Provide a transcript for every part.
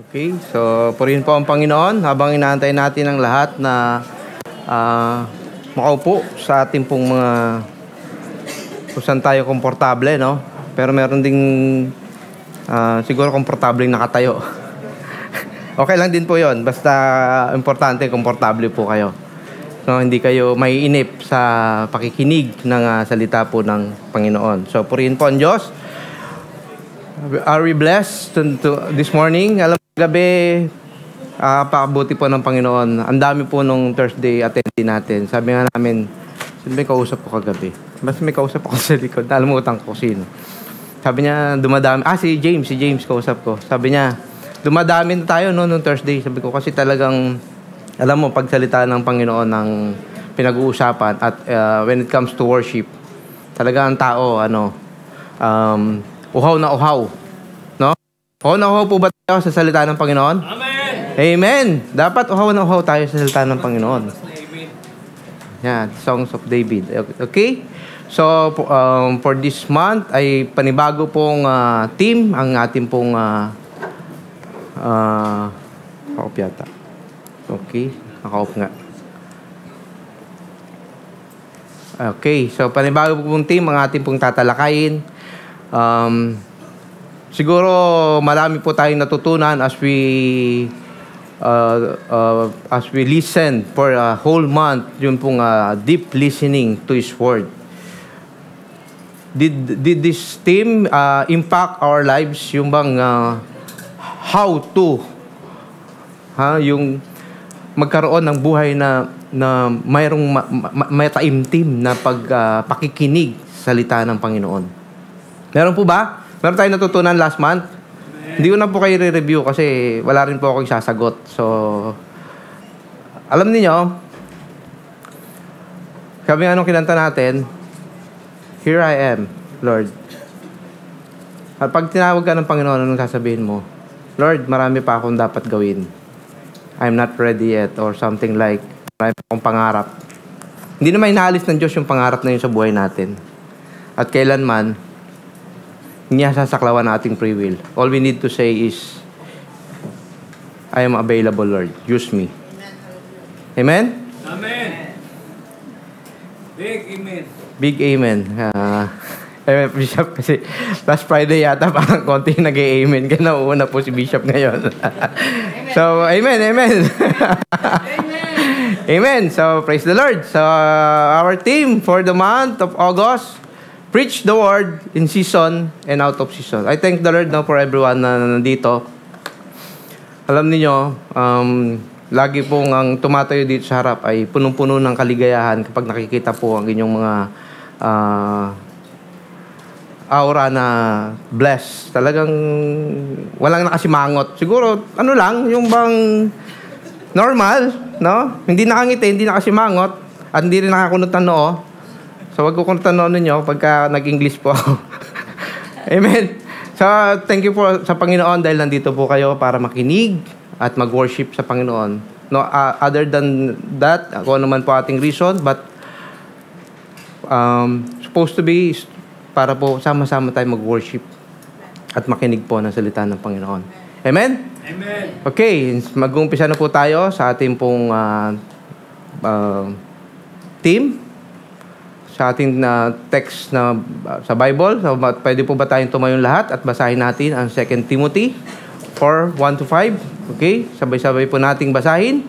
Okay, so purihin po ang Panginoon habang inaantay natin ang lahat na makaupo sa ating pong mga kung saan tayo komportable, no? Pero meron ding siguro komportableng nakatayo. Okay lang din po yon, basta importante komportable po kayo. No, hindi kayo maiinip sa pakikinig ng salita po ng Panginoon. So purihin po ang Diyos. Are we blessed to this morning? Alam mo, gabi, pakabuti po ng Panginoon. Ang dami po nung Thursday attendee natin. Sabi nga namin, may kausap ko kagabi. Basta may kausap ako sa likod. Nalimutan ko sino. Sabi niya, dumadami. Si James kausap ko. Sabi niya, dumadami na tayo nung Thursday. Sabi ko, kasi talagang, alam mo, pagsalita ng Panginoon ng pinag-uusapan at when it comes to worship, talaga ang tao, uhaw na uhaw. No? Uhaw na uhaw po ba tayo sa salita ng Panginoon? Amen! Amen! Dapat uhaw na uhaw tayo sa salita ng Panginoon. Yan, Songs of David. Okay? So, for this month, ay panibago pong team ang ating pong naka-off yata. Okay, naka-off nga. Okay, so panibago pong team ang ating pong tatalakayin. Siguro marami po tayong natutunan as we listen for a whole month, yung pong deep listening to His Word. Did this team impact our lives? Yung bang how to yung magkaroon ng buhay na mayroong may taimtim na pakikinig sa salita ng Panginoon. Meron po ba? Meron tayong natutunan last month? Hindi ko na po kayo re-review kasi wala rin po ako sasagot. So, alam niyo, sabi nga nung kinanta natin, Here I am, Lord. At pag tinawag ka ng Panginoon, anong sasabihin mo? Lord, marami pa akong dapat gawin. I'm not ready yet, or something like, marami pa akong pangarap. Hindi naman inaalis ng Diyos yung pangarap na yun sa buhay natin. At kailanman, hindi niya sasaklawan na ating free will. All we need to say is, I am available, Lord. Use me. Amen? Amen. Big amen. Big amen. Bishop, kasi last Friday yata parang konti nag-amen. Kaya nauuna po si Bishop ngayon. So, amen. Amen. Amen. So, praise the Lord. So, our theme for the month of August, preach the word in season and out of season. I thank the Lord now for everyone na nandito. Alam niyo, lagi pong ang tumatayo dito sa harap ay punong-puno ng kaligayahan kapag nakikita po ang inyong mga aura na blessed. Talagang walang nakasimangot. Siguro, yung bang normal, no? Hindi nakangiti, hindi nakasimangot, at hindi rin nakakunot ng noo. So, wag ko kunot ng noo ninyo pagka nag-English po ako. Amen. So, thank you po sa Panginoon dahil nandito po kayo para makinig at mag-worship sa Panginoon. No, other than that, kung ano man po ating reason, but supposed to be para po sama-sama tayo mag-worship at makinig po ng salita ng Panginoon. Amen? Amen. Okay, mag-umpisa na po tayo sa ating pong team, sa ating text na sa Bible. So, pwede po ba tayong tumayong lahat at basahin natin ang 2 Timothy 4:1-5? Okay, sabay-sabay po nating basahin.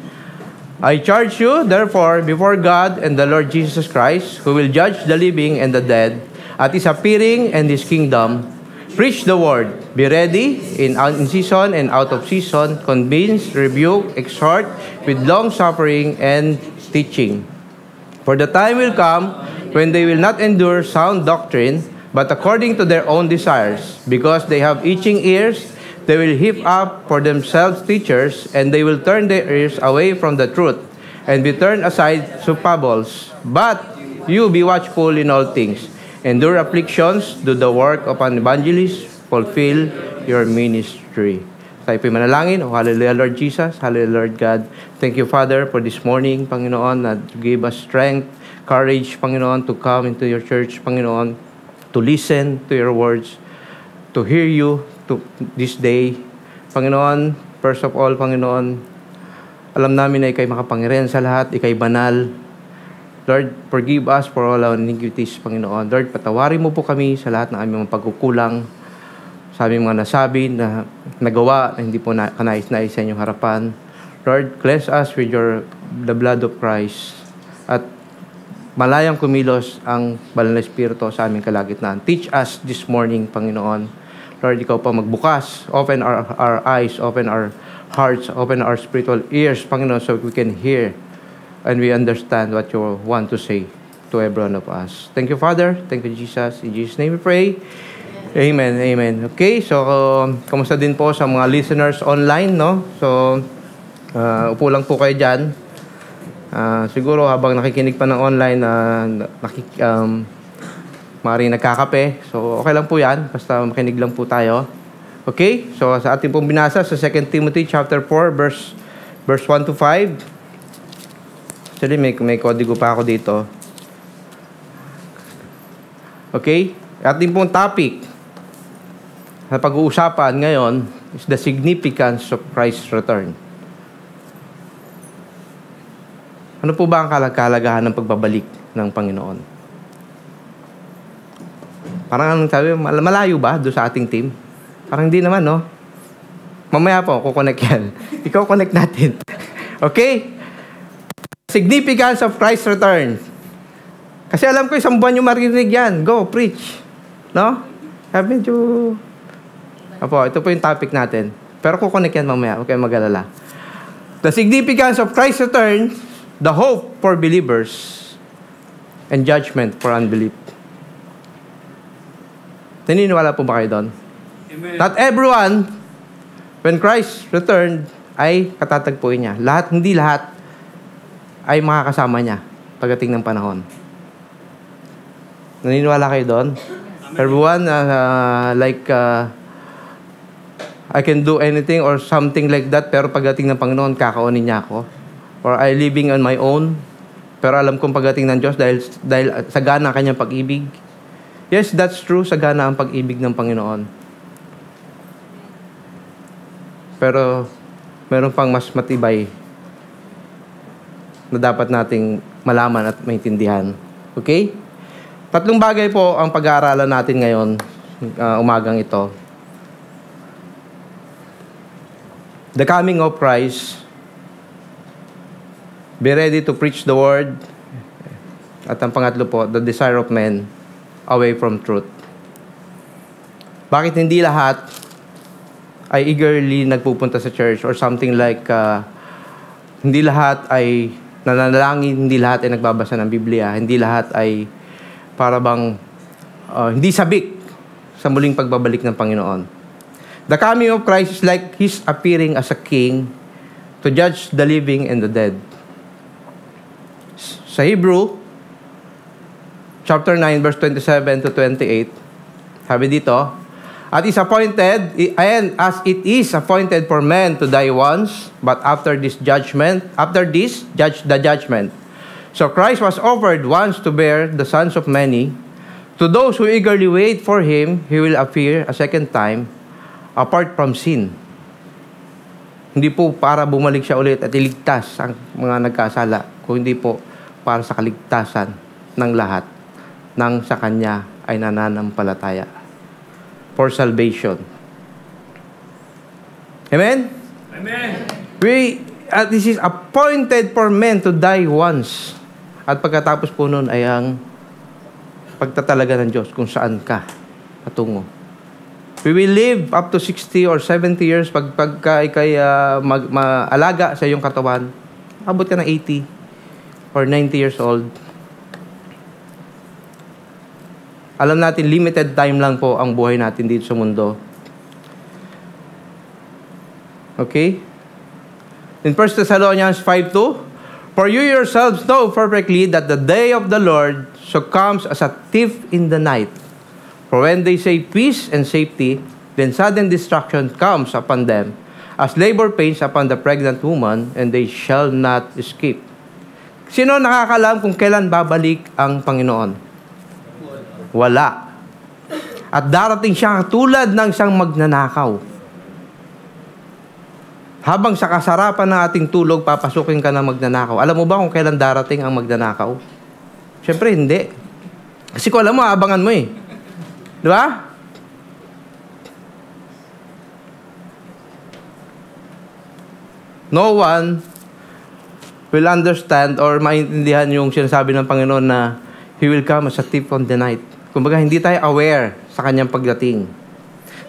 I charge you, therefore, before God and the Lord Jesus Christ, who will judge the living and the dead, at His appearing and His kingdom, preach the word. Be ready in season and out of season. Convince, rebuke, exhort with long suffering and teaching. For the time will come when they will not endure sound doctrine, but according to their own desires, because they have itching ears, they will heap up for themselves teachers, and they will turn their ears away from the truth, and be turned aside to fables. But you be watchful in all things. Endure afflictions, do the work of an evangelist, fulfill your ministry. Tayo po'y manalangin. Oh, hallelujah, Lord Jesus. Hallelujah, Lord God. Thank you, Father, for this morning, Panginoon, that you give us strength, courage, Panginoon, to come into your church, Panginoon, to listen to your words, to hear you to this day. Panginoon, First of all, Panginoon, alam namin na Ika'y makapangyarihan sa lahat, Ika'y banal. Lord, forgive us for all our iniquities, Panginoon. Lord, patawarin mo po kami sa lahat ng aming mga pagkukulang, sa aming mga nasabi na nagawa na hindi po kanais-nais sa inyong harapan. Lord, cleanse us with the blood of Christ at malayang kumilos ang Banal na Espiritu sa aming kalagitnaan. Teach us this morning, Panginoon. Lord, Ikaw pa magbukas. Open our eyes, open our hearts, open our spiritual ears, Panginoon, so we can hear and we understand what You want to say to every one of us. Thank You, Father. Thank You, Jesus. In Jesus' name we pray. Amen. Amen. Okay, so kamusta din po sa mga listeners online, no? So, upo lang po kayo dyan. Siguro habang nakikinig pa ng online, maaaring nagkakape. So, okay lang po yan. Basta makinig lang po tayo. Okay? So, sa ating pong binasa sa 2 Timothy chapter 4, verse 1 to 5. Actually, may kodigo pa ako dito. Okay? Ating pong topic na pag-uusapan ngayon is the significance of Christ's return. Ano po ba ang kalagahan ng pagbabalik ng Panginoon? Parang sabi, malayo ba doon sa ating team? Parang hindi naman, no? Mamaya po, kukonect yan. Ikaw connect natin. Okay? Significance of Christ's return. Kasi alam ko, isang buwan yung marinig yan. Go, preach. No? Sabi medyo... Apo, ito po yung topic natin. Pero kukonect yan mamaya. Okay, mag-alala. The significance of Christ's return, the hope for believers, and judgment for unbelief. Naniniwala po ba kayo doon? Amen. Not everyone, when Christ returned, ay katatagpuin niya. Hindi lahat ay makakasama niya pagdating ng panahon. Naniniwala kayo doon? Everyone, I can do anything or something like that, pero pagdating ng Panginoon, kakaunin niya ako. Or I living on my own, pero alam kong pagdating ng Diyos dahil sagana ang kanyang pag-ibig. Yes, that's true. Sagana ang pag-ibig ng Panginoon. Pero, meron pang mas matibay na dapat nating malaman at maintindihan. Okay? 3 bagay po ang pag-aaralan natin ngayon, umagang ito. The coming of Christ, be ready to preach the word, at ang pangatlo po, the desire of men, away from truth. Bakit hindi lahat ay eagerly nagpupunta sa church or something like hindi lahat ay nananalangin, hindi lahat ay nagbabasa ng Biblia, hindi lahat ay para bang hindi sabik sa muling pagbabalik ng Panginoon. The coming of Christ is like His appearing as a king to judge the living and the dead. Sa Hebrew chapter 9, verse 27 to 28, sabi dito, at is appointed, and as it is appointed for men to die once, but after this, judge the judgment. So Christ was offered once to bear the sins of many. To those who eagerly wait for Him, He will appear a second time, apart from sin. Hindi po para bumalik siya ulit at iligtas ang mga nagkasala, kundi po para sa kaligtasan ng lahat nang sa Kanya ay nananampalataya. For salvation. Amen? Amen. This is appointed for men to die once. At pagkatapos po nun ay ang pagtatalaga ng Diyos kung saan ka patungo. We will live up to 60 or 70 years pagka ikay maalaga sa iyong katawan. Abot ka ng 80 or 90 years old. Alam natin, limited time lang po ang buhay natin dito sa mundo. Okay? In 1 Thessalonians 5:2, for you yourselves know perfectly that the day of the Lord so comes as a thief in the night. For when they say peace and safety, then sudden destruction comes upon them, as labor pains upon the pregnant woman, and they shall not escape. Sino nakakalam kung kailan babalik ang Panginoon? Wala. At darating siya tulad ng isang magnanakaw. Habang sa kasarapan ng ating tulog, papasukin ka ng magnanakaw. Alam mo ba kung kailan darating ang magnanakaw? Siyempre, hindi. Kasi kung alam mo, abangan mo eh. Di ba? No one will understand or maintindihan yung sinasabi ng Panginoon na He will come as a thief on the night. Kumbaga, hindi tayo aware sa kanyang pagdating.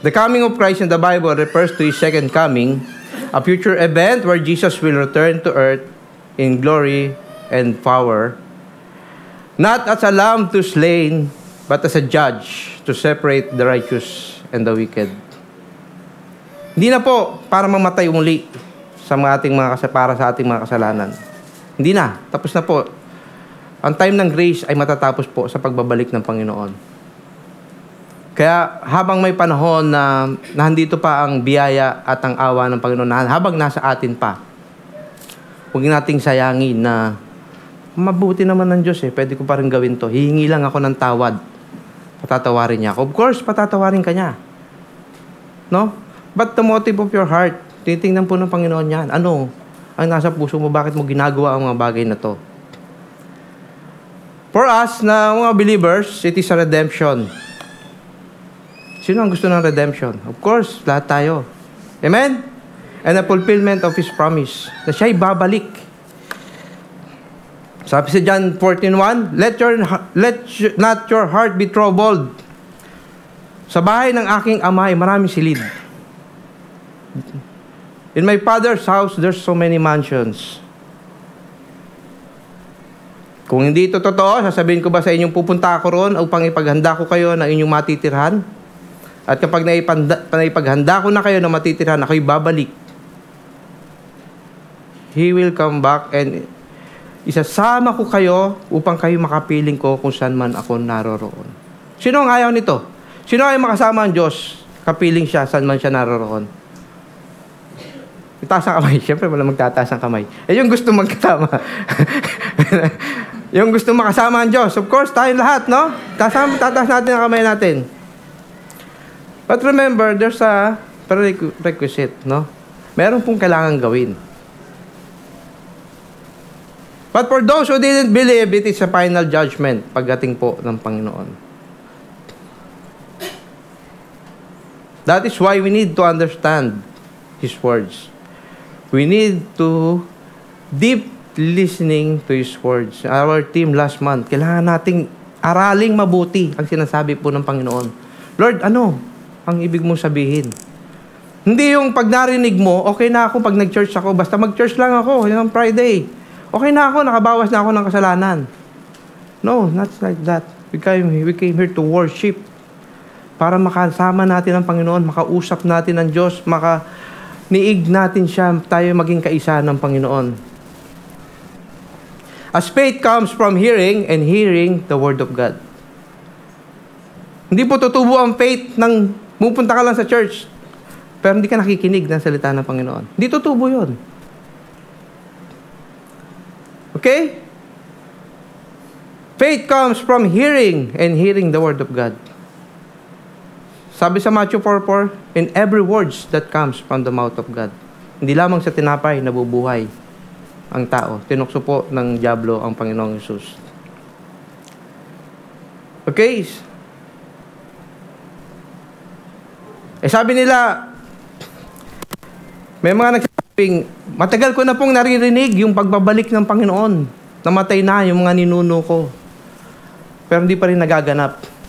The coming of Christ in the Bible refers to His second coming, a future event where Jesus will return to earth in glory and power, not as a lamb to slain, but as a judge to separate the righteous and the wicked. Hindi na po para mamatay uli para sa ating mga kasalanan. Hindi na. Tapos na po. Ang time ng grace ay matatapos po sa pagbabalik ng Panginoon. Kaya habang may panahon na nandito pa ang biyaya at ang awa ng Panginoon, habang nasa atin pa, huwag nating sayangin na mabuti naman ng Diyos pwede ko pa rin gawin to. Hihingi lang ako ng tawad. Patatawarin niya ako. Of course, patatawarin ka niya. No? But the motive of your heart, titingnan po ng Panginoon yan. Ano ang nasa puso mo? Bakit mo ginagawa ang mga bagay na to? For us, na mga believers, it is a redemption. Sino ang gusto ng redemption? Of course, lahat tayo. Amen? And a fulfillment of His promise. Na siya'y babalik. Sabi sa John 14:1, Let not your heart be troubled. Sa bahay ng aking ama ay maraming silid. In my Father's house, there's so many mansions. Kung hindi ito totoo, sasabihin ko ba sa inyong pupunta ako roon upang ipaghanda ko kayo ng inyong matitirhan? At kapag naipaghanda ko na kayo ng matitirhan, ako'y babalik. He will come back and isasama ko kayo upang kayo makapiling ko kung saan man ako naroroon. Sino ang ayaw nito? Sino ay makasama ang Diyos? Kapiling siya, saan man siya naroroon. Itaas ang kamay. Siyempre, wala magtataas ang kamay. Yung gusto magkasama. Yung gusto makasama ang Diyos. Of course, tayo lahat, no? Tataas natin ang kamay natin. But remember, there's a prerequisite, no? Meron pong kailangan gawin. But for those who didn't believe, it is a final judgment pagdating po ng Panginoon. That is why we need to understand His words. We need to deep listening to His words. Our team last month, kailangan nating araling mabuti ang sinasabi po ng Panginoon. Lord, ano ang ibig mong sabihin? Hindi yung pag narinig mo, okay na ako pag nag-church ako, basta mag-church lang ako, yung Friday. Okay na ako, nakabawas na ako ng kasalanan. No, not like that. We came here to worship para makasama natin ang Panginoon, makausap natin ang Diyos, niig natin siya, tayo maging kaisa ng Panginoon. As faith comes from hearing, and hearing the Word of God. Hindi po tutubo ang faith ng pupunta ka lang sa church, pero hindi ka nakikinig ng salita ng Panginoon. Hindi tutubo yun. Okay? Faith comes from hearing, and hearing the Word of God. Sabi sa Matthew 4:4, in every words that comes from the mouth of God. Hindi lamang sa tinapay nabubuhay ang tao. Tinukso po ng dyablo ang Panginoong Hesus. Okay? Sabi nila, may mga nagsasabing, matagal ko na pong naririnig yung pagbabalik ng Panginoon. Namatay na yung mga ninuno ko. Pero hindi pa rin nagaganap.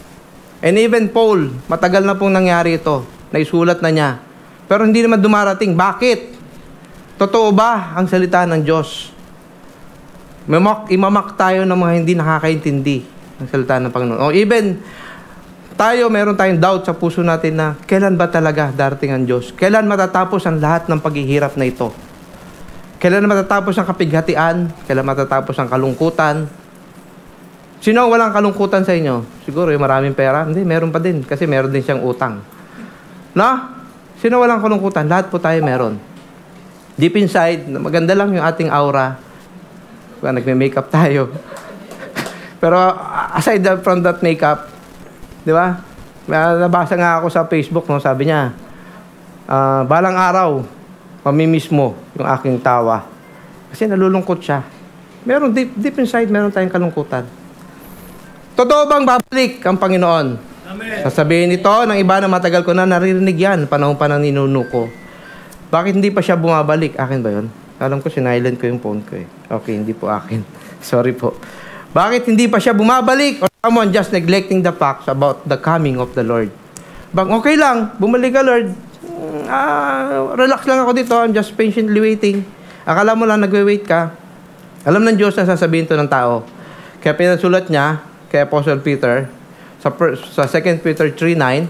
And even Paul, matagal na pong nangyari ito. Naisulat na niya. Pero hindi naman dumarating. Bakit? Totoo ba ang salita ng Diyos? Imamak tayo ng mga hindi nakakaintindi ng salita ng Panginoon. O even tayo, meron tayong doubt sa puso natin na kailan ba talaga darating ang Diyos? Kailan matatapos ang lahat ng paghihirap na ito? Kailan matatapos ang kapighatian? Kailan matatapos ang kalungkutan? Sino ang walang kalungkutan sa inyo? Siguro yung maraming pera? Hindi, meron pa din. Kasi meron din siyang utang. No? Sino walang kalungkutan? Lahat po tayo meron. Deep inside, maganda lang yung ating aura. Nagme-makeup tayo. Pero aside from that makeup, di ba? Nabasa nga ako sa Facebook, no? Sabi niya, balang araw, mamimiss mo yung aking tawa. Kasi nalulungkot siya. Meron deep inside, meron tayong kalungkutan. Totoo bang babalik ang Panginoon? Amen. Sasabihin ito ng iba na matagal ko na naririnig yan, panahon pa ng ninuno ko. Bakit hindi pa siya bumabalik? Akin ba yun? Alam ko, sinilent ko yung phone ko eh. Okay, hindi po akin. Sorry po. Bakit hindi pa siya bumabalik? Or someone just neglecting the facts about the coming of the Lord? Okay lang, bumalik ka Lord. Relax lang ako dito. I'm just patiently waiting. Akala mo lang nagwe-wait ka. Alam ng Diyos na sasabihin to ng tao. Kaya pinasulat niya kay Apostle Peter sa 2 Peter 3:9,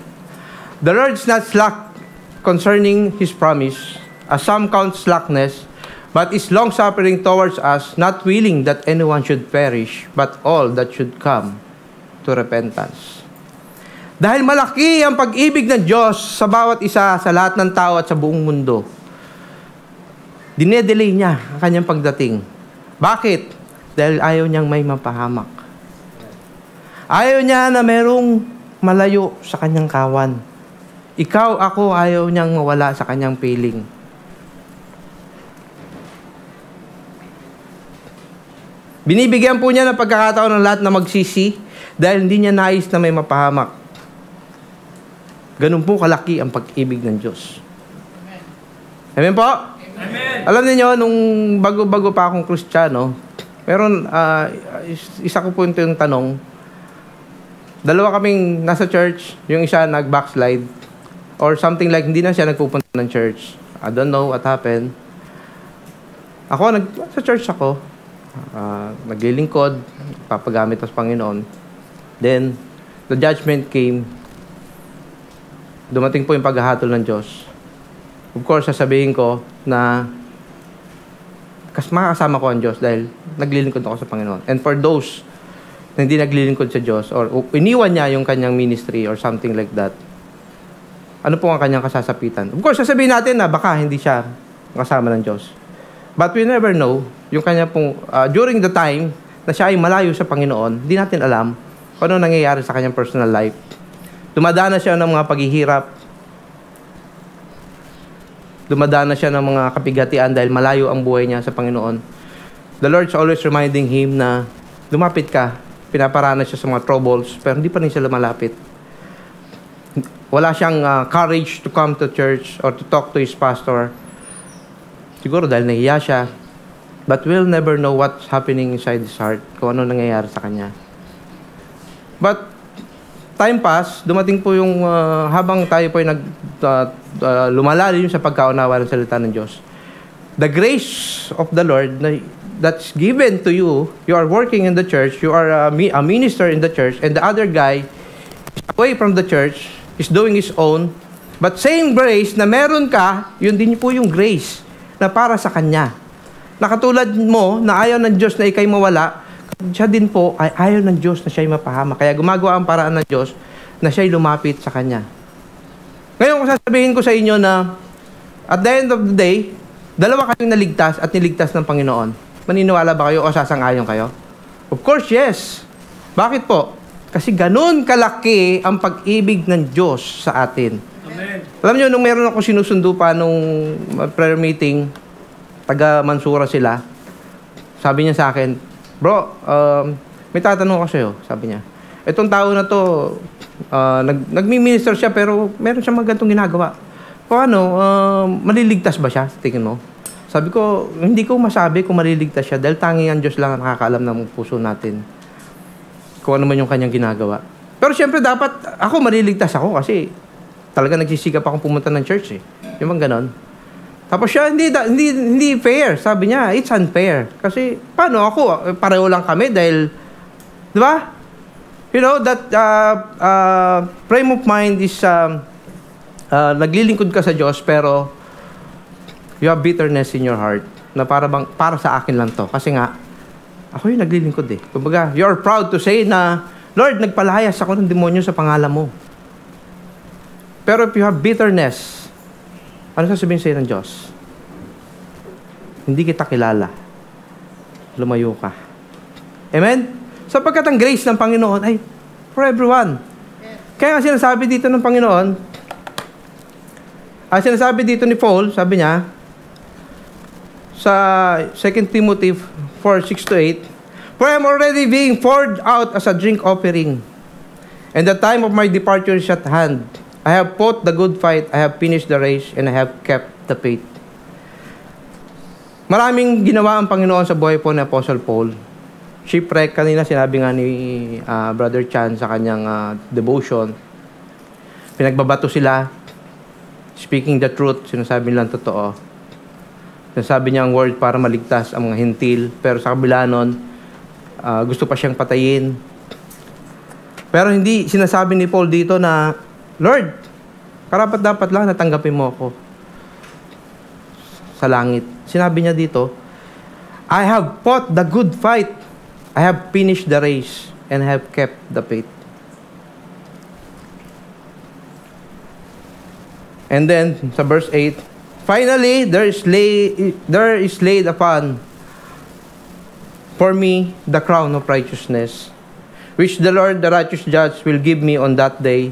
the Lord is not slack concerning His promise, as some count slackness, but is long-suffering towards us, not willing that anyone should perish, but all that should come to repentance. Dahil malaki ang pag-ibig ng Diyos sa bawat isa, sa lahat ng tao at sa buong mundo, dinedelay niya ang kanyang pagdating. Bakit? Dahil ayaw niyang may mapahamak. Ayaw niya na merong malayo sa kanyang kawan. Ikaw, ako, ayaw niyang mawala sa kanyang piling. Binibigyan po niya ng pagkakataon ng lahat na magsisi dahil hindi niya nais na may mapahamak. Ganun po kalaki ang pag-ibig ng Diyos. Amen po? Amen. Alam niyo, nung bago-bago pa akong Kristiyano, meron, isa ko po yung tanong, dalawa kaming nasa church, yung isa nag-backslide, or something like, hindi na siya nagpupunta ng church. I don't know what happened. Ako, sa church ako, naglilingkod, papagamit ng Panginoon. Then, the judgment came. Dumating po yung paghahatol ng Diyos. Of course, sasabihin ko na makakasama ko ang Diyos dahil naglilingkod ako sa Panginoon. And for those na hindi naglilingkod sa Diyos or iniwan niya yung kanyang ministry or something like that, ano po ang kanyang kasasapitan? Of course, sasabihin natin na baka hindi siya kasama ng Diyos. But we never know, yung kanya pong, during the time na siya ay malayo sa Panginoon, hindi natin alam kung ano nangyayari sa kanyang personal life. Dumadaan na siya ng mga paghihirap. Dumadaan na siya ng mga kapigatian dahil malayo ang buhay niya sa Panginoon. The Lord's always reminding him na lumapit ka. Pinaparanas siya sa mga troubles, pero hindi pa rin siya lumalapit. Wala siyang courage to come to church or to talk to his pastor. Siguro dahil nahiya siya. But we'll never know what's happening inside his heart, kung ano nangyayari sa kanya. But time pass, dumating po yung habang tayo po ay lumalalim sa pagkaunawa ng salita ng Diyos. The grace of the Lord that's given to you, you are working in the church, you are a minister in the church, and the other guy away from the church is doing his own, but same grace na meron ka, yun din po yung grace na para sa kanya. Nakatulad mo na ayaw ng Diyos na ikay mawala, siya din po ay ayaw ng Diyos na siya'y mapahama. Kaya gumagawa ang paraan ng Diyos na siya'y lumapit sa Kanya. Ngayon, kung sasabihin ko sa inyo na at the end of the day, dalawa kayong naligtas at niligtas ng Panginoon. Maniniwala ba kayo o sasang-ayon kayo? Of course, yes. Bakit po? Kasi ganun kalaki ang pag-ibig ng Diyos sa atin. Amen. Alam niyo, nung meron ako sinusundo pa nung prayer meeting, taga Mansura sila, sabi niya sa akin, bro, may tatanong ko sa'yo, sabi niya. Itong tao na to, nagmi-minister siya pero meron siyang magandang ginagawa. Paano, maliligtas ba siya? Tingin mo? Sabi ko, hindi ko masabi kung maliligtas siya dahil tanging ang Diyos lang ang nakakaalam ng puso natin kung ano man yung kanyang ginagawa. Pero siyempre dapat, ako maliligtas ako kasi talaga nagsisikap akong pumunta ng church eh. Yung bang ganon? Tapos siya, hindi fair. Sabi niya, it's unfair. Kasi, paano ako? Pareho lang kami dahil, di ba? You know, that frame of mind is, naglilingkod ka sa Diyos, pero you have bitterness in your heart na para sa akin lang to. Kasi nga, ako yung naglilingkod eh. Kumbaga, you're proud to say na, Lord, nagpalayas ako ng demonyo sa pangalan mo. Pero if you have bitterness, ano sasabihin sa'yo ng Diyos? Hindi kita kilala. Lumayo ka. Amen? Sapagkat ang grace ng Panginoon ay for everyone. Kaya nga sinasabi dito ng Panginoon, sinasabi dito ni Paul, sabi niya, sa 2 Timothy 4:6-8, "For I am already being poured out as a drink offering, and the time of my departure is at hand. I have fought the good fight, I have finished the race, and I have kept the faith." Maraming ginawa ang Panginoon sa buhay po ni Apostle Paul. Shipwreck, kanina sinabi nga ni Brother Chan sa kanyang devotion. Pinagbabato sila, speaking the truth, sinasabi nilang totoo. Sinasabi niya ang word para maligtas ang mga hintil, pero sa kabila nun, gusto pa siyang patayin. Pero hindi sinasabi ni Paul dito na, "Lord, karapat-dapat lang natanggapin mo ako sa langit." Sinabi niya dito, "I have fought the good fight. I have finished the race and have kept the faith." And then, sa verse 8, "Finally, there is laid upon for me the crown of righteousness, which the Lord, the righteous judge, will give me on that day,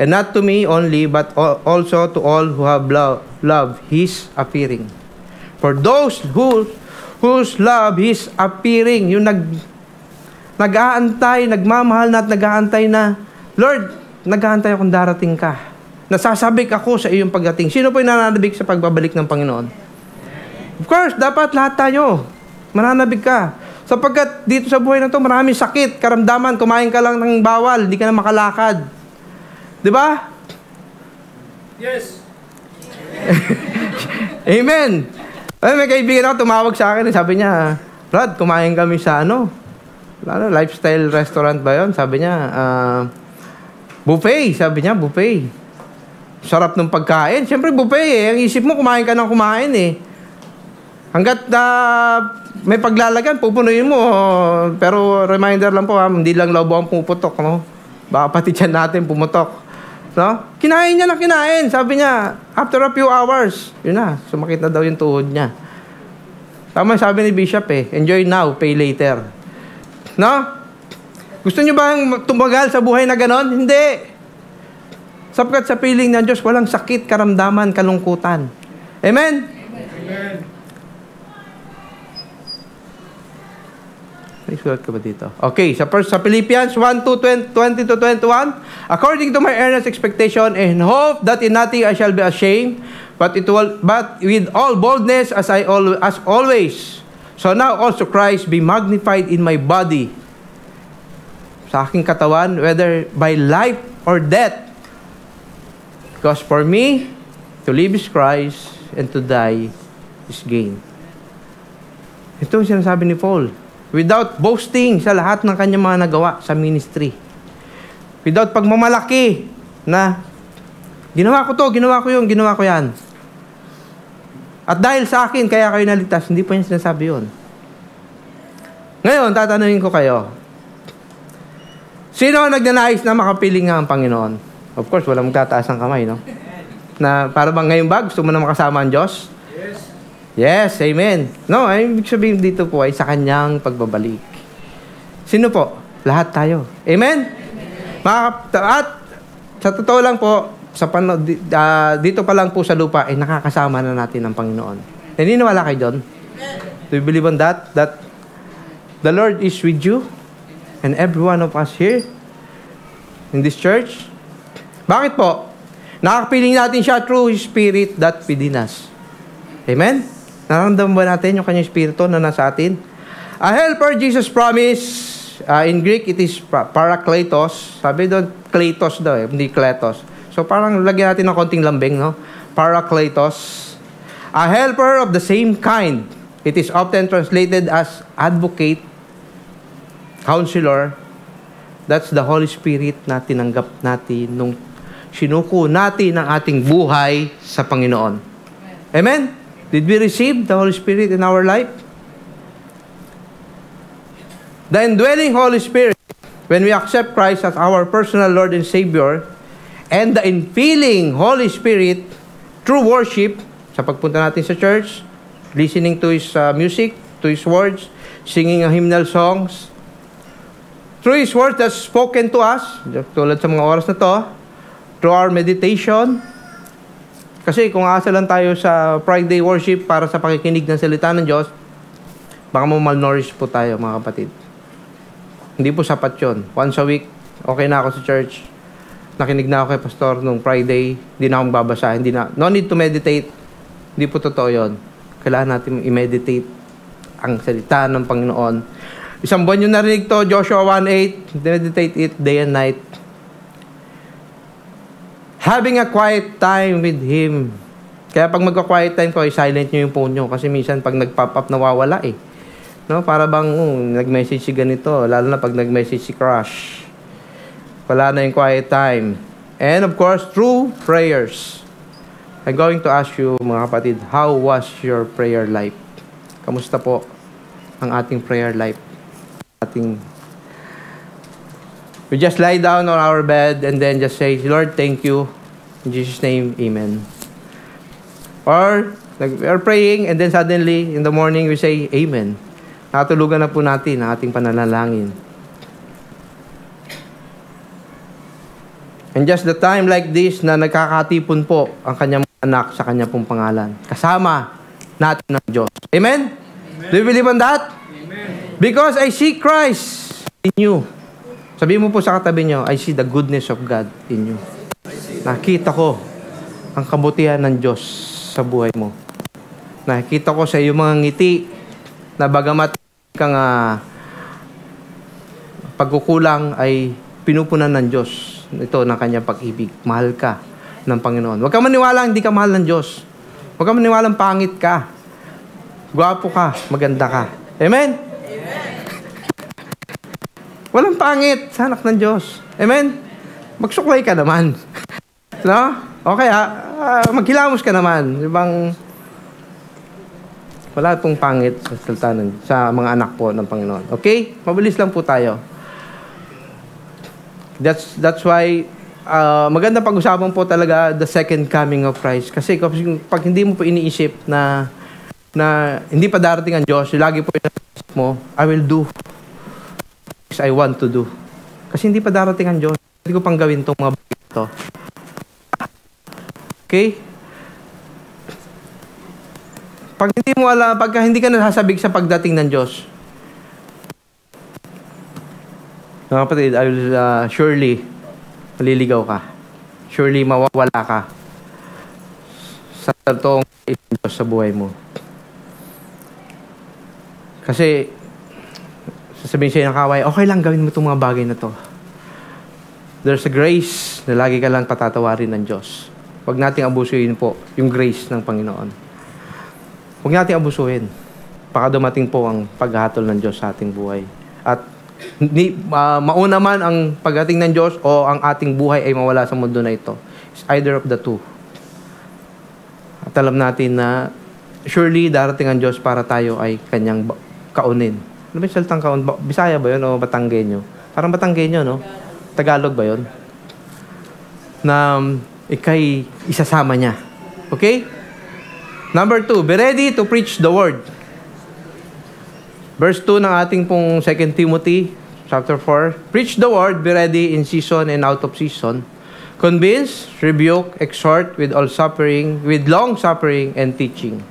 and not to me only, but also to all who have loved his appearing." For those whose love his appearing, yung nag-aantay, nagmamahal na at nag-aantay na, "Lord, nag-aantay akong darating ka. Nasasabik ako sa iyong pagdating." Sino po yung nananabik sa pagbabalik ng Panginoon? Of course, dapat lahat tayo mananabik ka. Sapagkat dito sa buhay na to, maraming sakit, karamdaman, kumain ka lang ng bawal, hindi ka na makalakad. Di ba? Yes. Amen. Ay, may kaibigan ako tumawag sa akin, sabi niya, "Brad, kumain kami sa lifestyle restaurant ba yun?" Sabi niya, buffet. Sabi niya, buffet. Sarap ng pagkain. Siyempre, buffet eh. Ang isip mo, kumain ka ng kumain eh. Hanggat may paglalagan, pupunuin mo. Pero reminder lang po, hindi lang lobo ang pumuputok. No? Baka pati tiyan natin pumutok. No? Kinain niya na kinain. Sabi niya, after a few hours, yun na, sumakit na daw yung tuhod niya. Tama sabi ni Bishop eh, enjoy now, pay later. No? Gusto niyo ba tumagal sa buhay na ganon? Hindi. Sapagkat sa piling ng Diyos, walang sakit, karamdaman, kalungkutan. Amen? Amen. May sulat ka ba dito? Okay, sa Philippians 1:20-21, "According to my earnest expectation and hope that in nothing I shall be ashamed, but with all boldness as always. So now also Christ be magnified in my body." Sa aking katawan, whether by life or death. Because for me, to live is Christ, and to die is gain. Ito ang sinasabi ni Paul. Without boasting sa lahat ng kanyang mga nagawa sa ministry. Without pagmamalaki na, "Ginawa ko to, ginawa ko yun, ginawa ko yan. At dahil sa akin, kaya kayo naligtas." Hindi po niya sinasabi yun. Ngayon, tatanungin ko kayo. Sino ang nagnanais na makapiling nga ang Panginoon? Of course, walang magtataas ng kamay, no? Na para bang ngayon ba, gusto mo na makasama ang Diyos? Yes. Yes, amen. No, ay ibig sabihin dito po ay sa kanyang pagbabalik. Sino po? Lahat tayo. Amen? At sa totoo lang po, dito pa lang po sa lupa, ay nakakasama na natin ang Panginoon. Naniniwala kayo doon? Do you believe on that? That the Lord is with you and every one of us here in this church? Bakit po? Nakakapiling natin siya through His Spirit that within us. Amen? Nararamdaman ba natin yung kanyang Espiritu na nasa atin? A helper, Jesus promised, in Greek, it is parakletos. Sabi doon, kletos daw eh, hindi kletos. So parang lagyan natin ng konting lambing, no? Parakletos. A helper of the same kind. It is often translated as advocate, counselor. That's the Holy Spirit na tinanggap natin nung sinuko natin ang ating buhay sa Panginoon. Amen? Did we receive the Holy Spirit in our life? The indwelling Holy Spirit, when we accept Christ as our personal Lord and Savior, and the infilling Holy Spirit through worship, sa pagpunta natin sa church, listening to His music, to His words, singing hymnal songs, through His words that's spoken to us, tulad sa mga oras na to, through our meditation. Kasi kung asa lang tayo sa Friday worship para sa pakikinig ng salita ng Diyos, baka malnourished po tayo, mga kapatid. Hindi po sapat yun. Once a week, okay na ako sa church. Nakinig na ako kay pastor nung Friday, hindi na akong babasa, no need to meditate. Hindi po totoo yun. Kailangan natin i-meditate ang salita ng Panginoon. Isang buwan yung narinig to, Joshua 1:8, meditate it day and night. Having a quiet time with Him. Kaya pag magka-quiet time ko, silent nyo yung phone nyo. Kasi minsan pag nag-pop up, nawawala eh. No? Para bang nag-message si ganito, lalo na pag nag-message si crush. Wala na yung quiet time. And of course, through prayers. I'm going to ask you, mga kapatid, how was your prayer life? Kamusta po ang ating prayer life? We just lie down on our bed and then just say, Lord, thank you. In Jesus' name, amen. Or, we are praying and then suddenly, in the morning, we say, amen. Nakatulugan na po natin ang ating pananalangin. And just the time like this na nagkakatipon po ang kanyang anak sa kanya pong pangalan. Kasama natin ng Diyos. Amen? Amen. Do you believe on that? Amen. Because I see Christ in you. Sabihin mo po sa katabi nyo, I see the goodness of God in you. Nakita ko ang kabutihan ng Diyos sa buhay mo. Nakita ko sa iyong mga ngiti na bagamat kang pagkukulang ay pinupunan ng Diyos. Ito ng kanyang pag-ibig. Mahal ka ng Panginoon. Huwag kang maniwala hindi ka mahal ng Diyos. Huwag kang maniwala pangit ka. Gwapo ka, maganda ka. Amen? Walang pangit sa anak ng Diyos. Amen? Magsuklay ka naman. No? Okay maghilamos ka naman. Ibang wala pong pangit sa sultanan, sa mga anak po ng Panginoon. Okay? Mabilis lang po tayo. That's why maganda pag-usapan po talaga the second coming of Christ. Kasi pag hindi mo po iniisip na hindi pa darating ang Diyos, lagi po iniisip mo, I will do I want to do. Kasi hindi pa darating ang Diyos. Hindi ko pang gawin itong mga bagay ito. Okay? Pagka hindi ka nasasabik sa pagdating ng Diyos, mga kapatid, I will surely maliligaw ka. Surely mawawala ka sa totoong Diyos sa buhay mo. Kasi sasabihin sa'yo ng kaway, okay lang, gawin mo itong mga bagay na to. There's a grace na lagi ka lang patatawarin ng Diyos. Huwag nating abusuhin po yung grace ng Panginoon. Huwag nating abusuhin. Baka dumating po ang paghatol ng Diyos sa ating buhay. At mauna man ang pagdating ng Diyos o ang ating buhay ay mawala sa mundo na ito. It's either of the two. At alam natin na surely darating ang Diyos para tayo ay kanyang kaunin. Ano ba yung salitang kaon? Bisaya ba yun o Batanggenyo? Parang Batanggenyo, no? Tagalog ba yun? Na ikay isasama niya. Okay? Number 2, be ready to preach the word. Verse 2 ng ating pong 2 Timothy, chapter 4. Preach the word, be ready in season and out of season. Convince, rebuke, exhort with all suffering, with long suffering and teaching.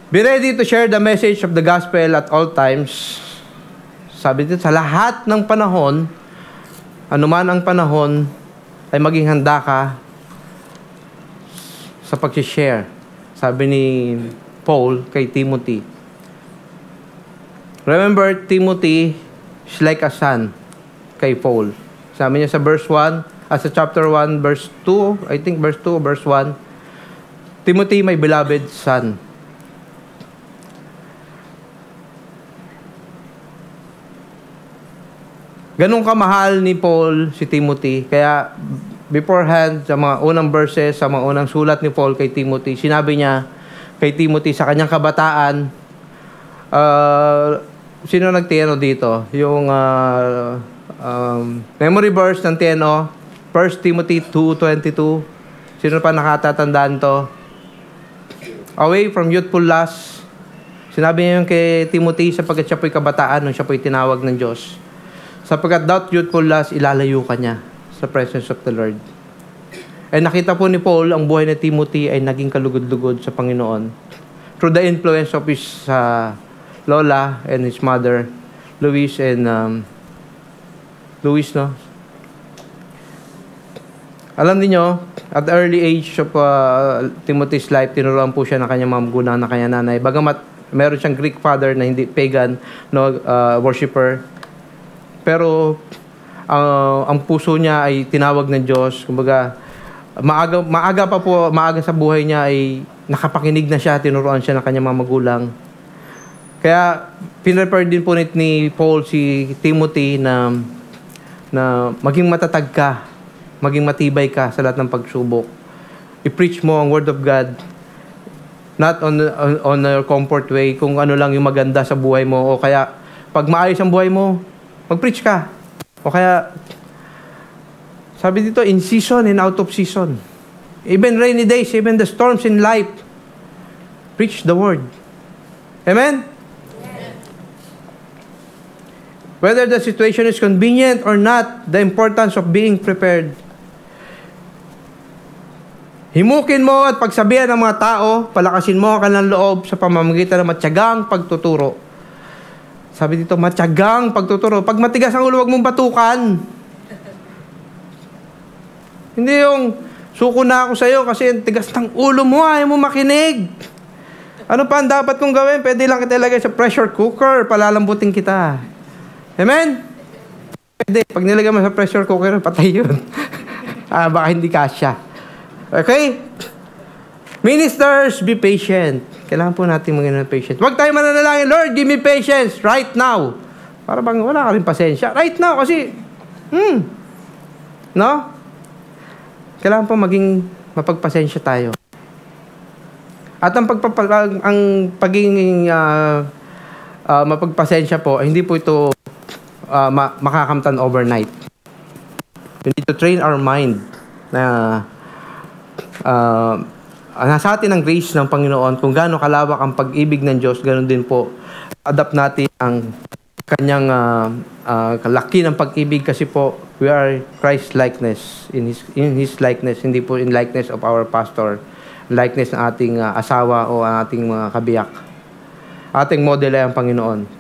Be ready to share the message of the gospel at all times. Sabi dito, sa lahat ng panahon, anuman ang panahon, ay maging handa ka sa pag-share. Sabi ni Paul kay Timothy. Remember, Timothy is like a son kay Paul. Sabi niya sa verse 1, sa chapter 1, verse 2, I think verse 2, verse 1, Timothy, my beloved son. Ganun kamahal ni Paul si Timothy. Kaya beforehand, sa mga unang verses, sa mga unang sulat ni Paul kay Timothy, sinabi niya kay Timothy sa kanyang kabataan, sino nagtiano dito? Yung memory verse ng TNO, 1 Timothy 2:22. Sino pa nakatatandaan to? Away from youthful lust. Sinabi niya yung kay Timothy sapagkat siya po'y kabataan nung siya po'y tinawag ng Diyos. Sapagkat that youthful lust, ilalayo ka niya sa presence of the Lord. And nakita po ni Paul, ang buhay ni Timothy ay naging kalugod-lugod sa Panginoon through the influence of his lola and his mother, Louis, no? Alam niyo, at the early age of Timothy's life, tinuruan po siya ng kanyang mga magulang, na kanyang nanay. Bagamat meron siyang Greek father na hindi pagan, no, worshipper. Pero ang puso niya ay tinawag ng Diyos. Kumbaga, maaga sa buhay niya ay nakapakinig na siya, tinuruan siya ng kanyang mga magulang. Kaya pinrepare din po ni Paul si Timothy na maging matatag ka, maging matibay ka sa lahat ng pagsubok. I-preach mo ang Word of God, not on a comfort way, kung ano lang yung maganda sa buhay mo, o kaya pag maayos ang buhay mo, mag-preach ka. O kaya, sabi dito, in season and out of season. Even rainy days, even the storms in life, preach the Word. Amen? Whether the situation is convenient or not, the importance of being prepared. Himukin mo at pagsabihan ng mga tao, palakasin mo ang kanilang loob sa pamamagitan ng matyagang pagtuturo. Sabi dito, matyagang pagtuturo. Pag matigas ang ulo, huwag mong batukan. Hindi yung, suko na ako sa'yo kasi tigas ng ulo mo, ayaw mo makinig. Ano pa ang dapat kong gawin? Pwede lang kita ilagay sa pressure cooker, palalambutin kita. Amen? Pwede. Pag nilagay mo sa pressure cooker, patay yun. Baka hindi kasya. Okay? Ministers, be patient. Kailangan po natin maging patient. Huwag tayo mananalangin, Lord, give me patience right now. Para bang wala ka rin pasensya. Right now, kasi, no? Kailangan po maging mapagpasensya tayo. At ang pagiging mapagpasensya po, hindi po ito makakamtan overnight. We need to train our mind na nasa atin ang grace ng Panginoon. Kung gaano kalawak ang pag-ibig ng Diyos, ganoon din po adapt natin ang kanyang kalaki ng pag-ibig, kasi po we are Christ likeness, in his likeness, hindi po in likeness of our pastor, likeness ng ating asawa o ating mga kabiyak. Ating model ay ang Panginoon.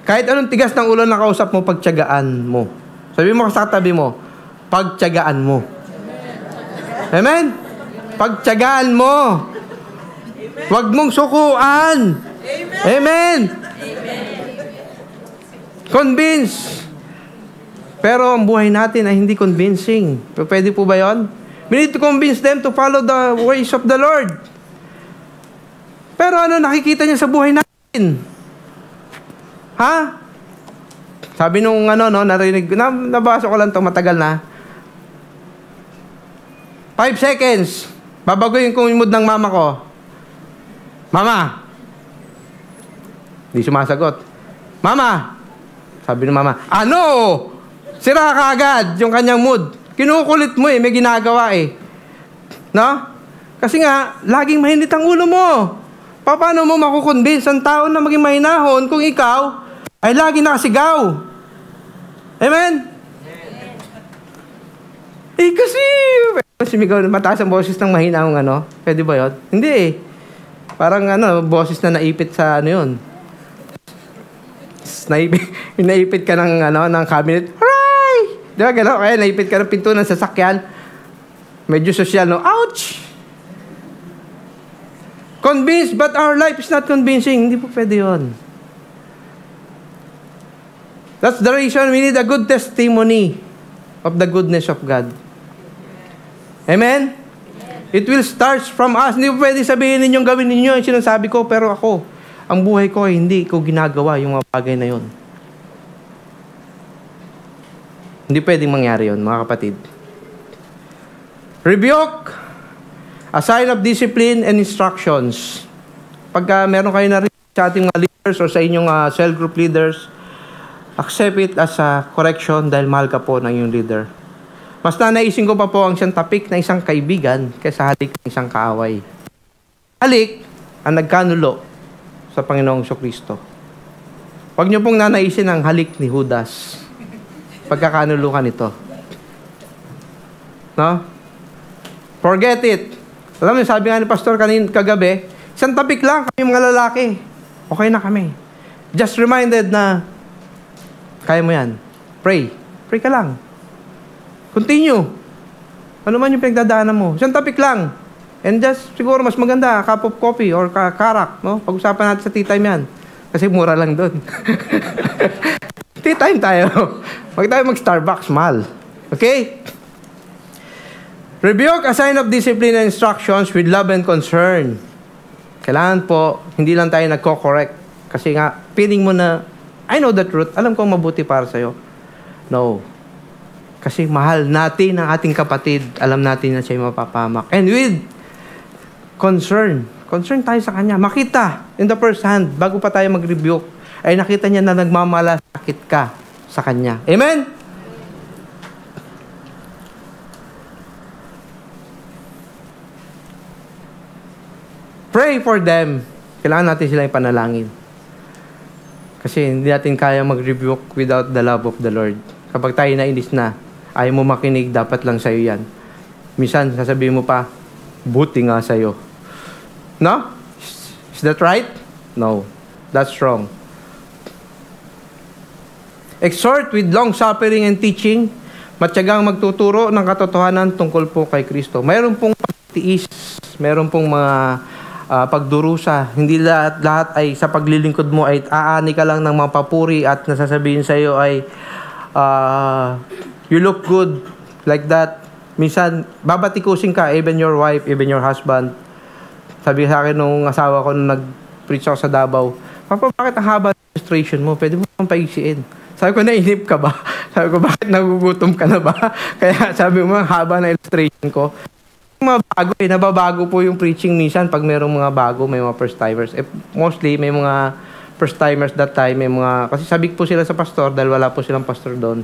Kahit anong tigas ng ulo na kausap mo, pagtiyagaan mo. Sabi mo sa katabi mo, pagtiyagaan mo. Amen? Pagtiyagaan mo. Huwag mong sukuan. Amen? Convince. Pero ang buhay natin ay hindi convincing. Pwede po ba yun? We need to convince them to follow the ways of the Lord. Pero ano nakikita niya sa buhay natin? Ha? Sabi nung narinig, nabasa ko lang ito, matagal na. 5 seconds. Babaguhin ko yung mood ng mama ko. Mama. Hindi sumasagot. Mama. Sabi ng mama, ano? Sira ka agad yung kanyang mood. Kinukulit mo may ginagawa No? Kasi nga, laging mainit ang ulo mo. Paano mo makukonvince ang tao na maging mahinahon kung ikaw ay lagi nakasigaw? Amen? Kasi, sumigaw, mataas ang boses ng mahinahong Pwede ba yun? Hindi Parang boses na naipit sa yun. Naipit ka ng cabinet. Hooray! Di ba gano'n? Kaya naipit ka ng pinto ng sasakyan. Medyo social, Ouch! Convinced, but our life is not convincing. Hindi po pwede yun. That's the reason we need a good testimony of the goodness of God. Amen? It will start from us. Hindi po pwede sabihin ninyong gawin ninyo yung sinasabi ko, pero ako, ang buhay ko, hindi ko ginagawa yung mga bagay na yun. Hindi pwedeng mangyari yun, mga kapatid. Rebuke, a sign of discipline and instructions. Pagka meron kayo na rin sa ating mga leaders o sa inyong cell group leaders, accept it as a correction dahil mahal ka po ng iyong leader. Mas nanaisin ko pa po ang siyang topic na isang kaibigan kaysa halik ng isang kaaway. Halik ang nagkanulo sa Panginoong Kristo. Huwag niyo pong nanaisin ang halik ni Judas. Pagkakanulukan ito. No? Forget it. Alam mo, sabi nga ni Pastor kagabi, isang topic lang, kami mga lalaki. Okay na kami. Just reminded na, kaya mo yan. Pray. Pray ka lang. Continue. Ano man yung pinagdadaanan mo. Isang topic lang. And just, siguro mas maganda, cup of coffee or karak, no? Pag-usapan natin sa tea time yan. Kasi mura lang doon. Tea time tayo. Huwag tayo mag-Starbucks, mahal. Okay? Rebuke a sign of discipline and instructions with love and concern. Kailangan po, hindi lang tayo nagko-correct. Kasi nga, feeling mo na, I know the truth, alam ko mabuti para sa'yo. No. Kasi mahal natin ang ating kapatid. Alam natin na siya mapapamak. And with concern tayo sa kanya. Makita, in the first hand, bago pa tayo mag-rebuke, ay nakita niya na nagmamalasakit ka sa kanya. Amen? Pray for them. Kailangan natin sila ipanalangin. Kasi hindi natin kaya mag-rebuke without the love of the Lord. Kapag tayo nainis na, ayaw mo makinig, dapat lang sa'yo yan. Minsan, sasabihin mo pa, buti nga sa'yo. No? Is that right? No. That's wrong. Exhort with long-suffering and teaching, matyagang magtuturo ng katotohanan tungkol po kay Kristo. Mayroon pong pagtiis, mayroon pong mga pagdurusa. Hindi lahat ay sa paglilingkod mo ay aani ka lang ng mga papuri at nasasabihin sa iyo ay you look good like that. Minsan, babatikusin ka, even your wife, even your husband. Sabi sa akin nung asawa ko nung nag-preach ako sa Davao, Papa, bakit ang haba ng illustration mo? Pwede mo naman paigsiin. Sabi ko, nainip ka ba? Sabi ko, bakit nagugutom ka na ba? Kaya sabi mo, ang haba ng illustration ko. Mga bago nababago po yung preaching minsan pag mayroong mga bago, may mga first timers. Mostly, may mga first timers that time, may mga, kasi sabik po sila sa pastor dahil wala po silang pastor doon.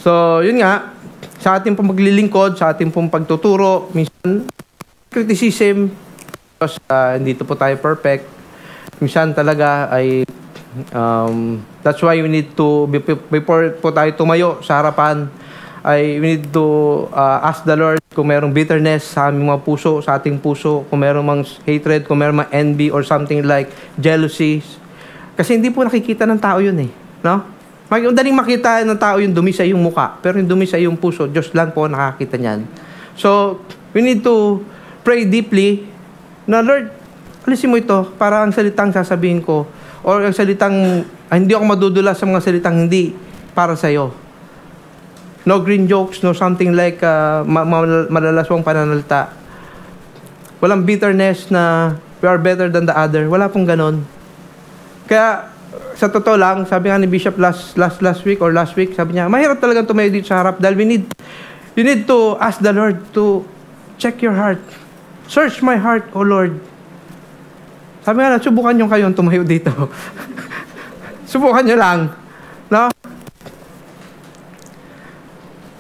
So, yun nga, sa ating pong maglilingkod, sa ating pong pagtuturo, minsan, criticism, because hindi po tayo perfect. Minsan talaga ay, that's why we need to, before po tayo tumayo sa harapan, we need to ask the Lord kung mayroong bitterness sa aming mga puso, sa ating puso, kung mayroong mang hatred, kung mayroong mang envy or something like jealousy. Kasi hindi po nakikita ng tao yun eh. No? Madaling makita ng tao yung dumi sa iyong muka, pero yung dumi sa iyong puso, Diyos lang po nakakita niyan. So, we need to pray deeply na, Lord, alisin mo ito para ang salitang sasabihin ko or ang salitang, hindi ako madudula sa mga salitang hindi para sa iyo. No green jokes, no something like malalaswang pananalita. Walang bitterness na we are better than the other. Wala pong ganon. Kaya, sa totoo lang, sabi nga ni Bishop last week, sabi niya, mahirap talagang tumayo dito sa harap dahil you need to ask the Lord to check your heart. Search my heart, O Lord. Sabi nga, subukan nyo kayong tumayo dito. Subukan nyo lang. No?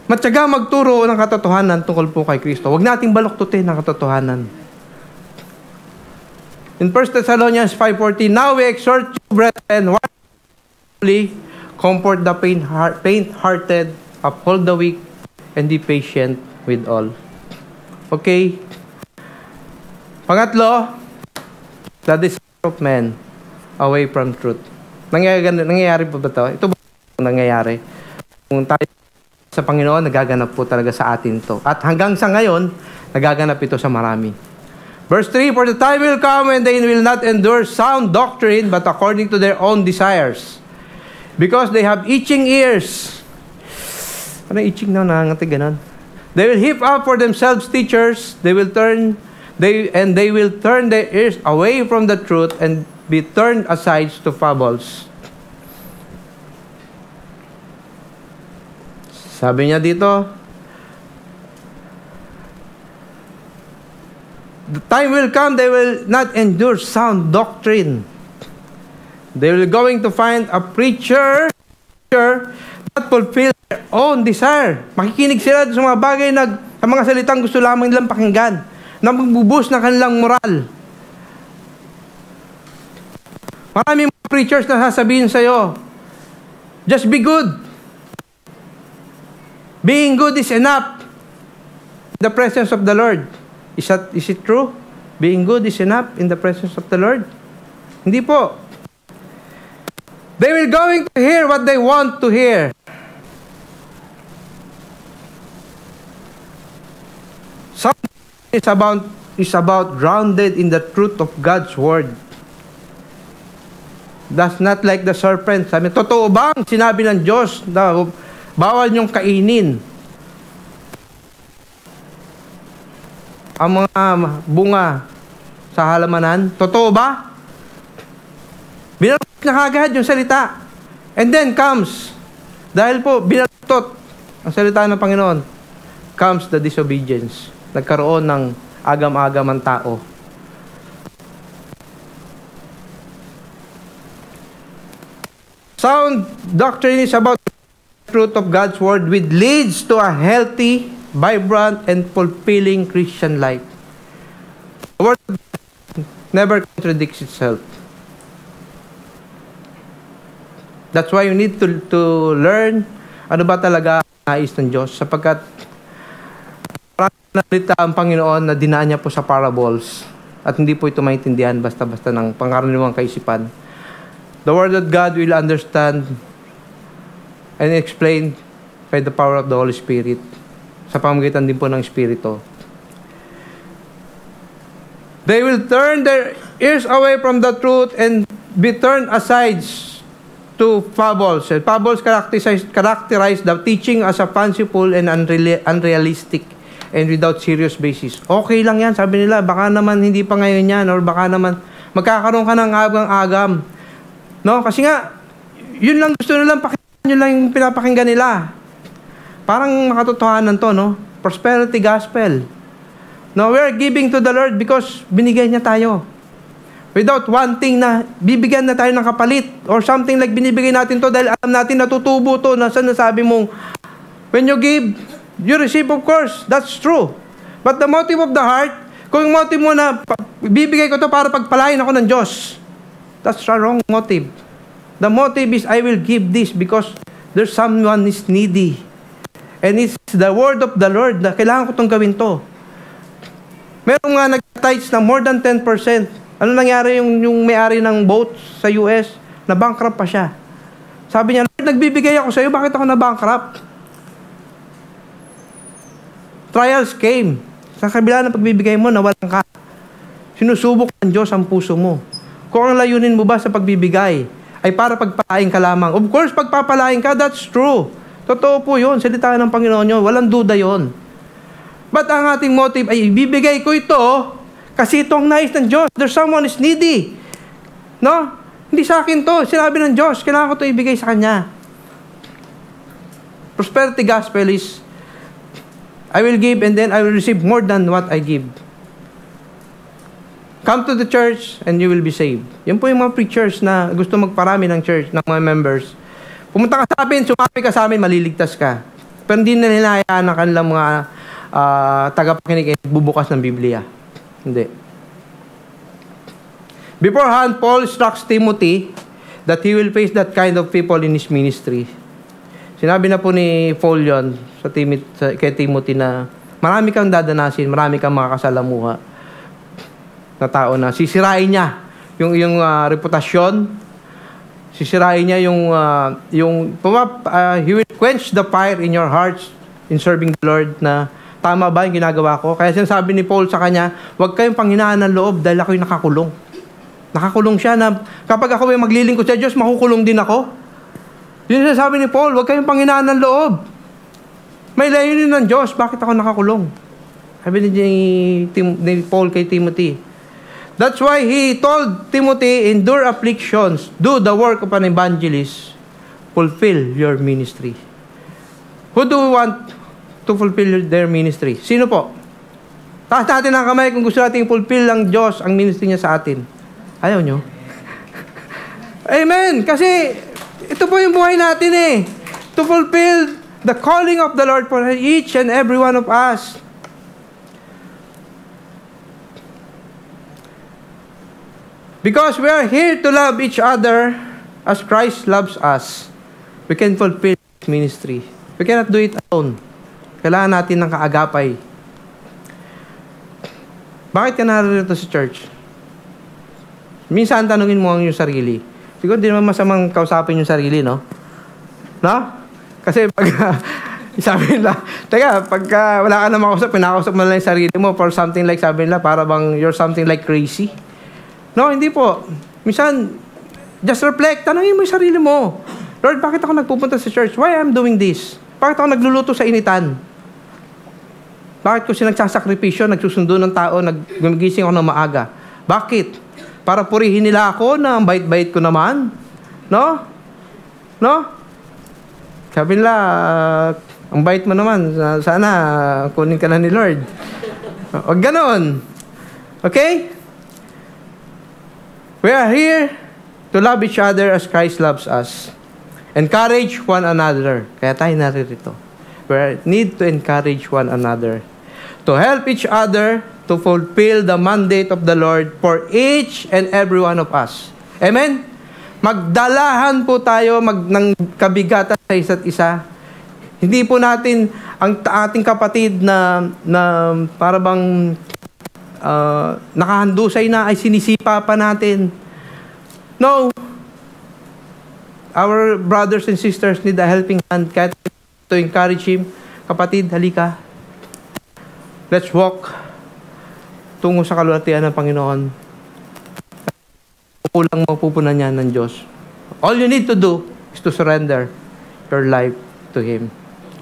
Matyaga magturo ng katotohanan tungkol po kay Kristo. Huwag nating baluktutin ang katotohanan. In 1 Thessalonians 5:14, now we exhort you, brethren, comfort the faint-hearted, uphold the weak, and be patient with all. Okay? Pangatlo, the desire of men away from truth. Nangyayari po ba ito? Ito ba nangyayari? Kung tayo sa Panginoon, nagaganap po talaga sa atin to. At hanggang sa ngayon, nagaganap ito sa marami. Verse 3, for the time will come when they will not endure sound doctrine, but according to their own desires. Because they have itching ears. Ano itching na nangangati ganon? They will heap up for themselves teachers. They will turn their ears away from the truth and be turned aside to fables. Sabi niya dito, the time will come, they will not endure sound doctrine. They will going to find a preacher that fulfill their own desire. Makikinig sila sa mga bagay sa mga salitang gusto lamang nilang pakinggan, na magbubus ng kanilang moral. Maraming mga preachers na sasabihin sa'yo, just be good. Being good is enough in the presence of the Lord. Is it true? Being good is enough in the presence of the Lord? Hindi po. They will going to hear what they want to hear. Something is about grounded in the truth of God's word. That's not like the serpent. Sabi, totoo ba ang sinabi ng Diyos na bawal niyong kainin ang mga bunga sa halamanan? Totoo ba? Binalot na kagad yung salita. And then comes, dahil po binalot ang salita ng Panginoon, comes the disobedience. Nagkaroon ng agam-agam ang tao. Sound doctrine is about the truth of God's word, which leads to a healthy, vibrant, and fulfilling Christian life. The word never contradicts itself. That's why you need to learn ano ba talaga nais ng Diyos, sapagkat narita ang Panginoon na dinaan niya po sa parables at hindi po ito maintindihan basta-basta ng pangkaraniwang kaisipan. The Word of God will understand and explain by the power of the Holy Spirit sa pamamagitan din po ng Espiritu. They will turn their ears away from the truth and be turned aside to fables. Fables characterize the teaching as a fanciful and unrealistic and without serious basis. Okay lang yan, sabi nila, baka naman hindi pa ngayon yan, or baka naman magkakaroon ka ng agang-agam. No? Kasi nga, yun lang gusto nilang pakinggan, yun lang yung pinapakinggan nila. Parang makatotohanan to, no? Prosperity gospel. No, we are giving to the Lord because binigay niya tayo. Without wanting na bibigyan na tayo ng kapalit or something like binibigay natin to dahil alam natin natutubo to na sinasabi mong when you give, you receive, of course. That's true. But the motive of the heart, kung yung motive mo na bibigay ko to para pagpalain ako ng Diyos, that's a wrong motive. The motive is I will give this because there's someone is needy. And it's the word of the Lord na kailangan ko itong gawin to. Meron nga nag-tithes na more than 10%. Ano nangyari yung may-ari ng boat sa US? Na-bankrupt pa siya. Sabi niya, Lord, nagbibigay ako sa iyo, bakit ako na-bankrupt? Trials came. Sa kabila ng pagbibigay mo, nawalan ka. Sinusubok ng Diyos ang puso mo. Kung ang layunin mo ba sa pagbibigay ay para pagpalain ka lamang. Of course, pagpapalain ka, that's true. Totoo po yun. Salita ng Panginoon yun. Walang duda yun. But ang ating motive ay ibibigay ko ito kasi ito ang nais ng Diyos. There's someone is needy. No? Hindi sa akin to. Sinabi ng Diyos, kailangan ko ito ibigay sa Kanya. Prosperity gospel is I will give and then I will receive more than what I give. Come to the church and you will be saved. Yan po yung mga preachers na gusto magparami ng church, ng mga members. Pumunta ka sa amin, sumabi ka sa amin, maliligtas ka. Pero hindi na hinahayaan ng kanilang mga tagapakinig at bubukas ng Biblia. Hindi. Beforehand, Paul instructs Timothy that he will face that kind of people in his ministry. Sinabi na po ni Paul yun kay Timothy na marami kang dadanasin, marami kang makakasalamuha na tao na sisirain niya yung reputasyon, sisirain niya he will quench the fire in your hearts in serving the Lord na tama ba yung ginagawa ko? Kaya sinasabi ni Paul sa kanya, huwag kayong panghinaan ng loob dahil ako'y nakakulong. Nakakulong siya na kapag ako ay maglilingkod sa Diyos, makukulong din ako. Yun sinasabi ni Paul, huwag kayong panghinaan ng loob. May layunin ng Diyos, bakit ako nakakulong? Sabi ni Paul kay Timothy. That's why he told Timothy, endure afflictions, do the work of an evangelist, fulfill your ministry. Who do we want to fulfill their ministry? Sino po? Taas natin ang kamay kung gusto natin fulfill ng Diyos ang ministry niya sa atin. Ayaw nyo? Amen! Kasi ito po yung buhay natin eh. To fulfill the calling of the Lord for each and every one of us. Because we are here to love each other as Christ loves us. We can fulfill His ministry. We cannot do it alone. Kailangan natin ng kaagapay. Bakit ka narito sa church? Minsan, tanungin mo ang iyong sarili. Siguro, di naman masamang kausapin yung sarili, no? No? Kasi pag, sabi nila, teka, pagka wala ka na makausap, pinakausap mo lang yung sarili mo for something like, sabi nila, para bang you're something like crazy. No, hindi po. Minsan, just reflect. Tanungin mo yung sarili mo. Lord, bakit ako nagpupunta sa church? Why I'm doing this? Bakit ako nagluluto sa initan? Bakit ko siya nagsasakripisyo, nagsusundo ng tao, gumigising ako ng maaga? Bakit? Para purihin nila ako na ang bait-bait ko naman? No? No? Sabi nila, ang bait mo naman, sana kunin ka na ni Lord. Huwag ganon. Okay? We are here to love each other as Christ loves us. Encourage one another. Kaya tayo naririto. We need to encourage one another. To help each other to fulfill the mandate of the Lord for each and every one of us. Amen? Magdalahan po tayo ng kabigatan sa isa't isa. Hindi po natin ang ating kapatid na para bang nakahandusay na ay sinisipa pa natin. No. Our brothers and sisters need a helping hand to encourage him. Kapatid, halika. Let's walk tungo sa kalwalhatian ng Panginoon. Kulang mapupunan niya ng Diyos. All you need to do is to surrender your life to Him.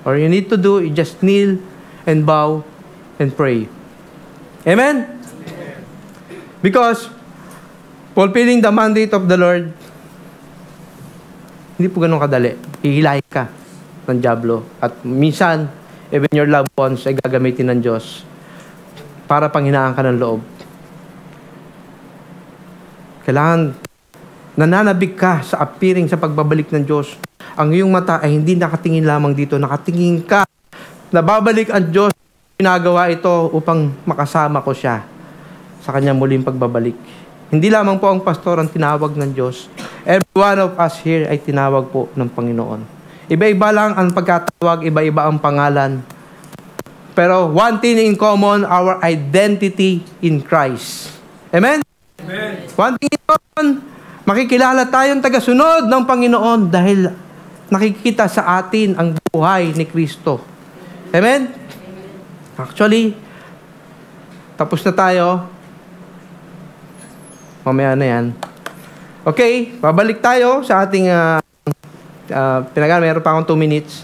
All you need to do is just kneel and bow and pray. Amen? Because fulfilling the mandate of the Lord, hindi po ganun kadali. Hihilahin ka ng dyablo. At minsan, even your loved ones ay gagamitin ng Diyos para panghinaan ka ng loob. Kailangan nananabik ka sa appearing sa pagbabalik ng Diyos. Ang iyong mata ay hindi nakatingin lamang dito, nakatingin ka. Nababalik ang Diyos. Pinagawa ito upang makasama ko siya sa kanyang muling pagbabalik. Hindi lamang po ang pastor ang tinawag ng Diyos. Every one of us here ay tinawag po ng Panginoon. Iba-iba lang ang pagkatawag, iba-iba ang pangalan. Pero one thing in common, our identity in Christ. Amen? Amen. One thing in common, makikilala tayong tagasunod ng Panginoon dahil nakikita sa atin ang buhay ni Kristo. Amen? Actually, tapos na tayo. Mamaya na yan. Okay, babalik tayo sa ating meron pa akong 2 minutes.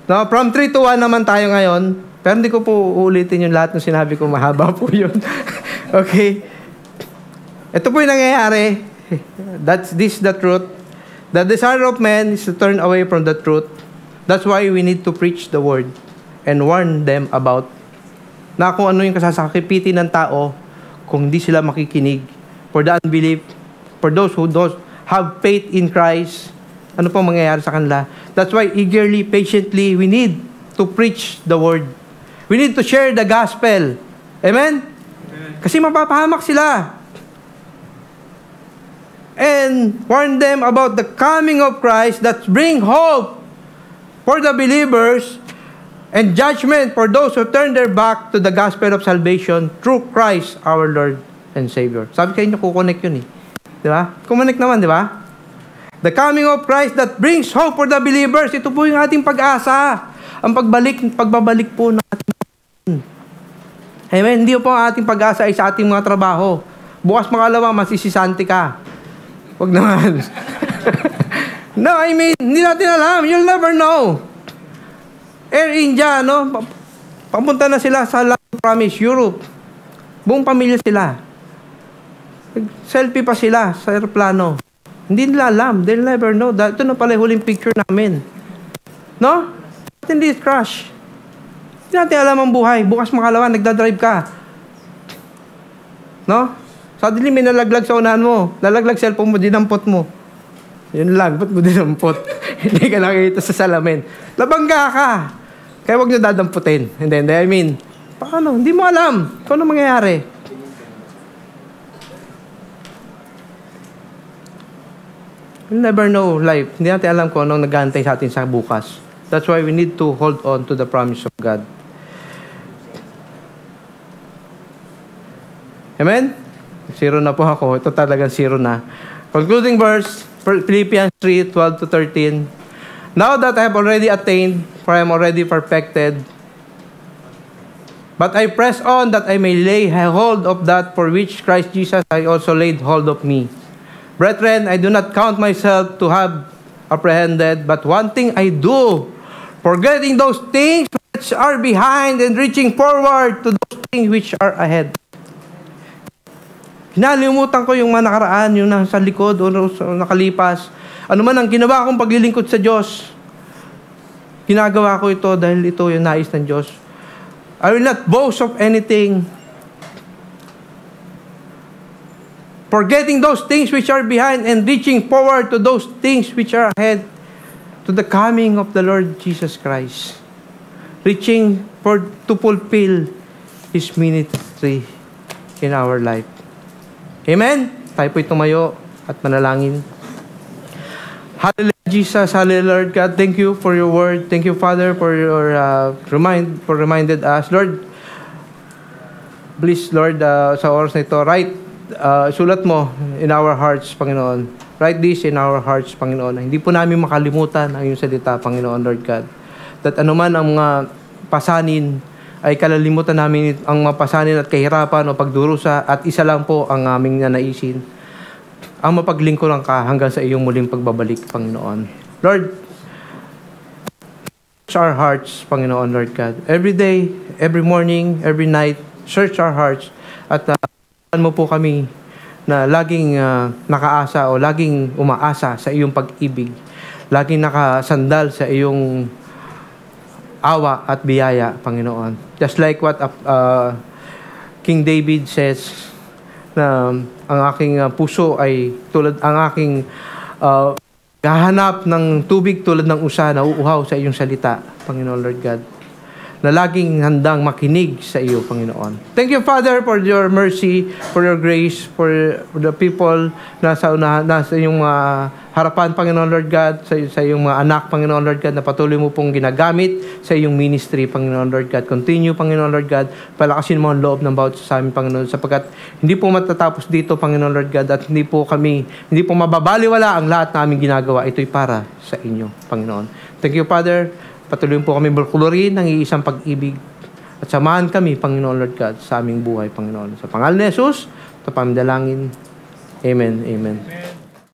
No, from 3 to 1 naman tayo ngayon. Pero hindi ko po uulitin yung lahat ng sinabi ko. Mahaba po yun. Okay. Ito po yung nangyayari. This is the truth. The desire of man is to turn away from the truth. That's why we need to preach the word and warn them about na kung ano yung kasasakipitin ng tao kung hindi sila makikinig. For the unbelief, for those who don't have faith in Christ, ano pong mangyayari sa kanila? That's why eagerly, patiently, we need to preach the word. We need to share the gospel. Amen? Kasi mapapahamak sila. And warn them about the coming of Christ that bring hope for the believers and judgment for those who turn their back to the gospel of salvation through Christ our Lord and Savior. Sabi kayo nyo, kukonek yun eh. Di ba? Kumonek naman, di ba? The coming of Christ that brings hope for the believers. Ito po yung ating pag-asa. Ang pagbabalik po ng ating Amen? Hindi po ang ating pag-asa ay sa ating mga trabaho. Bukas makalawa, masisisante ka. Huwag naman. No, I mean, hindi natin alam. You'll never know. Air India, no? Papunta na sila sa Land Promise, Europe. Buong pamilya sila. Selfie pa sila sa aeroplano. Hindi nila alam. They'll never know. Ito na pala yung huling picture namin. No? Hindi crash. Hindi natin alam ang buhay. Bukas makalawa, nagdadrive ka. No? Suddenly may nalaglag sa unahan mo. Nalaglag cellphone mo, dinampot mo. Yun lang, ba't mo dinampot? Hindi ka nakikita sa salamin. Labangga ka. Kaya huwag nyo dadamputin. Hindi, I mean, paano? Hindi mo alam kung ano mangyayari. You'll never know life. Hindi natin alam kung anong nag-aantay sa atin sa bukas. That's why we need to hold on to the promise of God. Amen? 0 na po ako. Ito talagang 0 na. Concluding verse, Philippians 3:12 to 13. Now that I have already attained, for I am already perfected, but I press on that I may lay hold of that for which Christ Jesus I also laid hold of me. Brethren, I do not count myself to have apprehended, but one thing I do, forgetting those things which are behind and reaching forward to those things which are ahead. Hinalimutan ko yung mga nakaraan, yung nasa likod o nakalipas. Ano man ang ginawa kong paglilingkod sa Diyos, ginagawa ko ito dahil ito yung nais ng Diyos. I will not boast of anything. Forgetting those things which are behind and reaching forward to those things which are ahead, to the coming of the Lord Jesus Christ. Reaching to fulfill His ministry in our life. Amen? Tayo po'y tumayo at manalangin. Hallelujah, Jesus. Hallelujah, Lord God. Thank you for your word. Thank you, Father, for your reminded us. Lord, please, Lord, sa oras na ito, sulat mo in our hearts, Panginoon. Write this in our hearts, Panginoon. Hindi po namin makalimutan ang iyong salita, Panginoon, Lord God. That anuman ang mga pasanin, ay kalalimutan namin ang mapasanin at kahirapan o pagdurusa at isa lang po ang aming nanaisin. Ang mapaglingkuran ka hanggang sa iyong muling pagbabalik, Panginoon. Lord, search our hearts, Panginoon, Lord God. Every day, every morning, every night, search our hearts at mo po kami na laging nakaasa o laging umaasa sa iyong pag-ibig. Laging nakasandal sa iyong awa at biyaya, Panginoon. Just like what King David says, na ang aking puso ay tulad, ang aking hahanap ng tubig tulad ng usa na uuhaw sa iyong salita, Panginoon Lord God, na laging handang makinig sa iyo, Panginoon. Thank you, Father, for your mercy, for your grace, for the people na sa iyong harapan, Panginoon Lord God, sa iyong mga anak, Panginoon Lord God, na patuloy mo pong ginagamit sa iyong ministry, Panginoon Lord God. Continue, Panginoon Lord God, palakasin mo ang loob ng bawat sa amin, Panginoon, sapagkat hindi po matatapos dito, Panginoon Lord God, at hindi po mababaliwala ang lahat na aming ginagawa. Ito'y para sa inyo, Panginoon. Thank you, Father. Patuloy po kami bulkulurin ng iisang pag-ibig at samahan kami, Panginoon Lord God, sa aming buhay, Panginoon. Sa pangalan ni Jesus, ito pamidalangin. Amen. Amen.